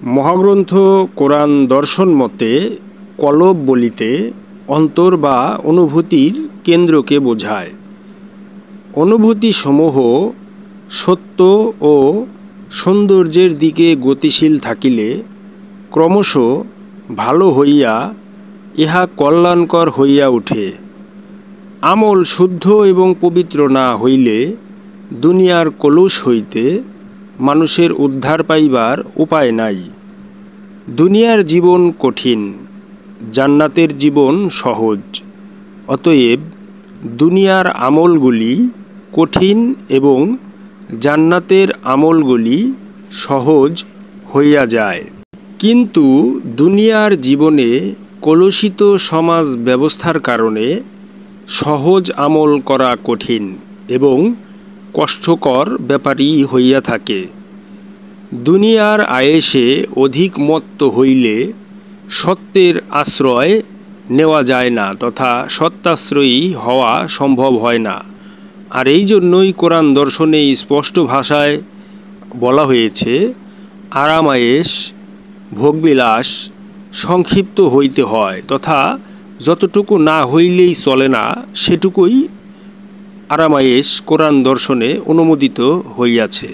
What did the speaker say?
মহাগ্রন্থ কোরআন দর্শন মতে কলব বলিতে অন্তর বা অনুভূতির কেন্দ্রকে বোঝায়। অনুভূতিসমূহ সত্য ও সৌন্দর্যের দিকে গতিশীল থাকিলে ক্রমশ ভালো হইয়া ইহা কল্যাণকর হইয়া ওঠে। আমল শুদ্ধ এবং পবিত্র না হইলে দুনিয়ার কলুষ হইতে মানুষের উদ্ধার পাইবার উপায় নাই। দুনিয়ার জীবন কঠিন, জান্নাতের জীবন সহজ। অতএব দুনিয়ার আমলগুলি কঠিন এবং জান্নাতের আমলগুলি সহজ হইয়া যায়। কিন্তু দুনিয়ার জীবনে কলুষিত সমাজ ব্যবস্থার কারণে সহজ আমল করা কঠিন এবং কষ্টকর ব্যাপারই হইয়া থাকে। দুনিয়ার আয়েশে অধিক মত্ত হইলে সত্যের আশ্রয় নেওয়া যায় না তথা সত্যাশ্রয়ী হওয়া সম্ভব হয় না। আর এই জন্যই কোরআন দর্শনে স্পষ্ট ভাষায় বলা হয়েছে, আরাম আয়েশ ভোগবিলাস সংক্ষিপ্ত হইতে হয় তথা যতটুকু না হইলেই চলে না সেটুকুই আরাম আয়েশ কোরআন দর্শনে অনুমোদিত হইয়াছে।